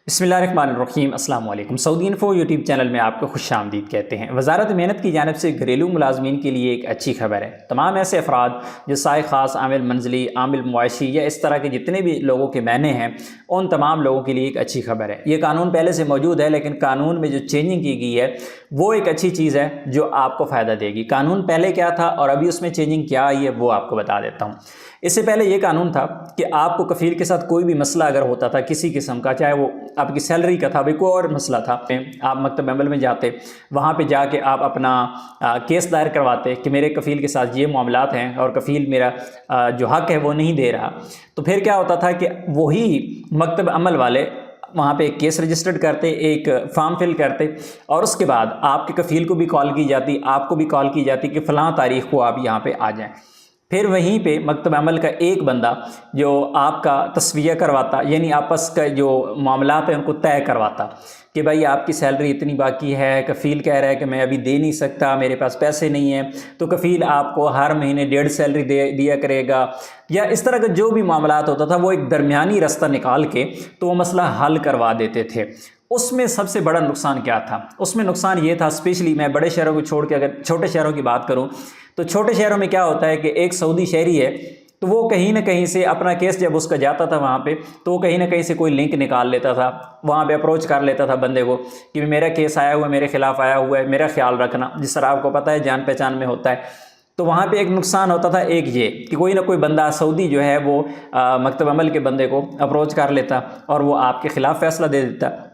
बिस्मिल्लाहिर्रहमानिर्रहीम अस्सलाम वालेकुम। सऊदी इन्फो यूट्यूब चैनल में आपको खुश आमदीद कहते हैं। वज़ारत मेहनत की जानिब से घरेलू मुलाजमीन के लिए एक अच्छी खबर है। तमाम ऐसे अफराद जो साए ख़ास, आमिल मंजली, आमिल मुआशी या इस तरह के जितने भी लोगों के मैने हैं, उन तमाम लोगों के लिए एक अच्छी खबर है। ये कानून पहले से मौजूद है, लेकिन कानून में जो चेंजिंग की गई है वो एक अच्छी चीज़ है जो आपको फ़ायदा देगी। कानून पहले क्या था और अभी उसमें चेंजिंग क्या आई है वो आपको बता देता हूँ। इससे पहले ये कानून था कि आपको कफ़ील के साथ कोई भी मसला अगर होता था किसी किस्म का, चाहे वो आपकी सैलरी का था, भाई कोई और मसला था, आप मकतब अमल में जाते, वहाँ पे जाके आप अपना केस दायर करवाते कि मेरे कफ़ील के साथ ये मामलात हैं और कफ़ील मेरा जो हक़ है वो नहीं दे रहा। तो फिर क्या होता था कि वही मकतब अमल वाले वहाँ पे एक केस रजिस्टर्ड करते, एक फॉर्म फिल करते और उसके बाद आपके कफ़ील को भी कॉल की जाती, आपको भी कॉल की जाती कि फ़लाँ तारीख़ को आप यहाँ पे आ जाएं। फिर वहीं पे मकतब अमल का एक बंदा जो आपका तस्वीया करवाता, यानी आपस का जो मामलात हैं उनको तय करवाता कि भाई आपकी सैलरी इतनी बाकी है, कफ़ील कह रहा है कि मैं अभी दे नहीं सकता, मेरे पास पैसे नहीं हैं, तो कफ़ील आपको हर महीने 1.5 सैलरी दिया करेगा, या इस तरह का जो भी मामलात होता था वो एक दरमियानी रास्ता निकाल के तो वो मसला हल करवा देते थे। उसमें सबसे बड़ा नुकसान क्या था? उसमें नुकसान ये था, स्पेशली मैं बड़े शहरों को छोड़ के अगर छोटे शहरों की बात करूं, तो छोटे शहरों में क्या होता है कि एक सऊदी शहरी है तो वो कहीं ना कहीं से अपना केस जब उसका जाता था वहाँ पे, तो वो कहीं ना कहीं से कोई लिंक निकाल लेता था, वहाँ पे अप्रोच कर लेता था बंदे को कि मेरा केस आया हुआ है, मेरे खिलाफ आया हुआ है, मेरा ख्याल रखना। जिस तरह आपको पता है जान पहचान में होता है, तो वहाँ पे एक नुकसान होता था, एक ये कि कोई ना कोई बंदा सऊदी जो है वो मकतब अमल के बंदे को अप्रोच कर लेता और वो आपके ख़िलाफ़ फ़ैसला दे देता।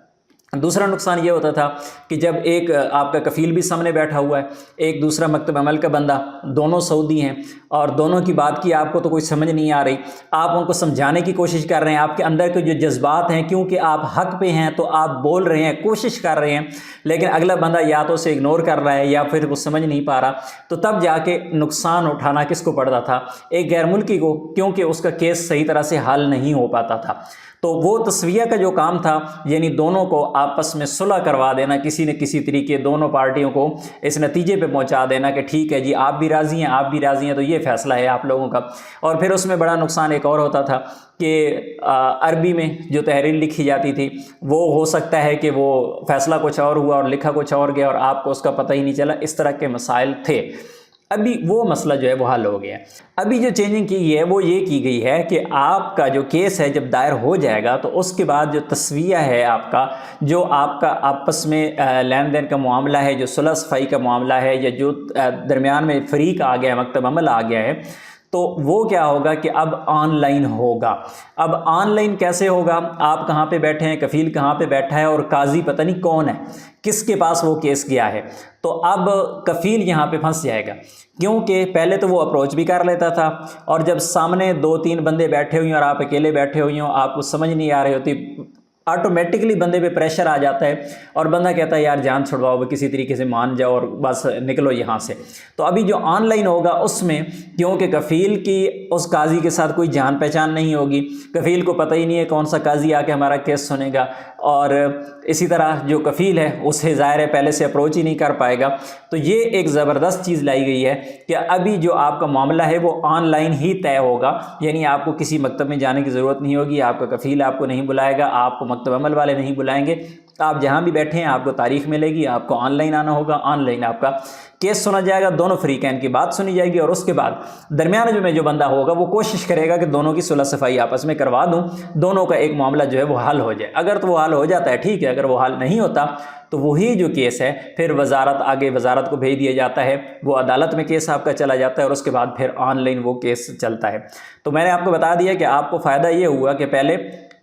दूसरा नुकसान ये होता था कि जब एक आपका कफ़ील भी सामने बैठा हुआ है, एक दूसरा मकतब अमल का बंदा, दोनों सऊदी हैं और दोनों की बात की आपको तो कोई समझ नहीं आ रही, आप उनको समझाने की कोशिश कर रहे हैं, आपके अंदर के जो जज्बात हैं, क्योंकि आप हक़ पे हैं तो आप बोल रहे हैं, कोशिश कर रहे हैं, लेकिन अगला बंदा या तो उसे इग्नोर कर रहा है या फिर वो समझ नहीं पा रहा, तो तब जाके नुकसान उठाना किसको पड़ता था? एक गैर मुल्की को, क्योंकि उसका केस सही तरह से हल नहीं हो पाता था। तो वो तस्वीया का जो काम था, यानी दोनों को आपस में सुलह करवा देना, किसी न किसी तरीके दोनों पार्टियों को इस नतीजे पे पहुंचा देना कि ठीक है जी, आप भी राज़ी हैं, आप भी राज़ी हैं, तो ये फ़ैसला है आप लोगों का। और फिर उसमें बड़ा नुकसान एक और होता था कि अरबी में जो तहरीर लिखी जाती थी वो हो सकता है कि वो फ़ैसला कुछ और हुआ और लिखा कुछ और गया और आपको उसका पता ही नहीं चला। इस तरह के मसाइल थे। अभी वो मसला जो है वो हल हो गया। अभी जो चेंजिंग की गई है वो ये की गई है कि आपका जो केस है जब दायर हो जाएगा तो उसके बाद जो तस्वीया है आपका, जो आपका आपस में लेन देन का मामला है, जो सुलह सफाई का मामला है, या जो दरमियान में फ़रीक आ गया, मकतब अमल आ गया है, तो वो क्या होगा कि अब ऑनलाइन होगा। अब ऑनलाइन कैसे होगा? आप कहाँ पे बैठे हैं, कफ़ील कहाँ पे बैठा है और काजी पता नहीं कौन है, किसके पास वो केस गया है, तो अब कफ़ील यहाँ पे फंस जाएगा। क्योंकि पहले तो वो अप्रोच भी कर लेता था और जब सामने 2-3 बंदे बैठे हुए हैं और आप अकेले बैठे हुए हो, आपको समझ नहीं आ रही होती, ऑटोमेटिकली बंदे पे प्रेशर आ जाता है और बंदा कहता है यार जान छुड़वाओ, किसी तरीके से मान जाओ और बस निकलो यहाँ से। तो अभी जो ऑनलाइन होगा उसमें, क्योंकि कफ़ील की उस काजी के साथ कोई जान पहचान नहीं होगी, कफ़ील को पता ही नहीं है कौन सा काजी आके हमारा केस सुनेगा, और इसी तरह जो कफ़ील है उसे ज़ाहिर है पहले से अप्रोच ही नहीं कर पाएगा। तो ये एक ज़बरदस्त चीज़ लाई गई है कि अभी जो आपका मामला है वो ऑनलाइन ही तय होगा, यानी आपको किसी मकतब में जाने की ज़रूरत नहीं होगी, आपका कफ़ील आपको नहीं बुलाएगा, आपको मकतब अमल वाले नहीं बुलाएंगे, आप जहाँ भी बैठे हैं आपको तारीख़ मिलेगी, आपको ऑनलाइन आना होगा, ऑनलाइन आपका केस सुना जाएगा, दोनों फ़रीक़ैन की बात सुनी जाएगी और उसके बाद दरमियान में जो बंदा होगा वो कोशिश करेगा कि दोनों की सुलह सफाई आपस में करवा दूं, दोनों का एक मामला जो है वो हल हो जाए। अगर तो वो हल हो जाता है ठीक है, अगर वो हल नहीं होता तो वही जो केस है फिर वजारत को भेज दिया जाता है, वो अदालत में केस आपका चला जाता है और उसके बाद फिर ऑनलाइन वो केस चलता है। तो मैंने आपको बता दिया कि आपको फ़ायदा ये हुआ कि पहले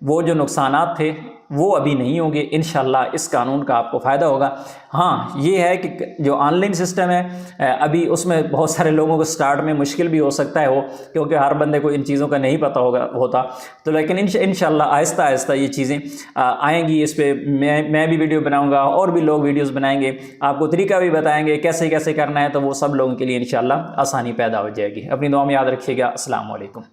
वो जो नुकसानात थे वो अभी नहीं होंगे, इंशाल्लाह इस कानून का आपको फ़ायदा होगा। हाँ, ये है कि जो ऑनलाइन सिस्टम है अभी उसमें बहुत सारे लोगों को स्टार्ट में मुश्किल भी हो सकता है क्योंकि हर बंदे को इन चीज़ों का नहीं पता होता, तो लेकिन इंशाल्लाह आहिस्ता आहिस्ता ये चीज़ें आएंगी। इस पर मैं भी वीडियो बनाऊँगा और भी लोग वीडियोज़ बनाएंगे, आपको तरीका भी बताएंगे कैसे कैसे करना है, तो वो सब लोगों के लिए इंशाल्लाह आसानी पैदा हो जाएगी। अपनी दुआ में याद रखिएगा। अस्सलाम वालेकुम।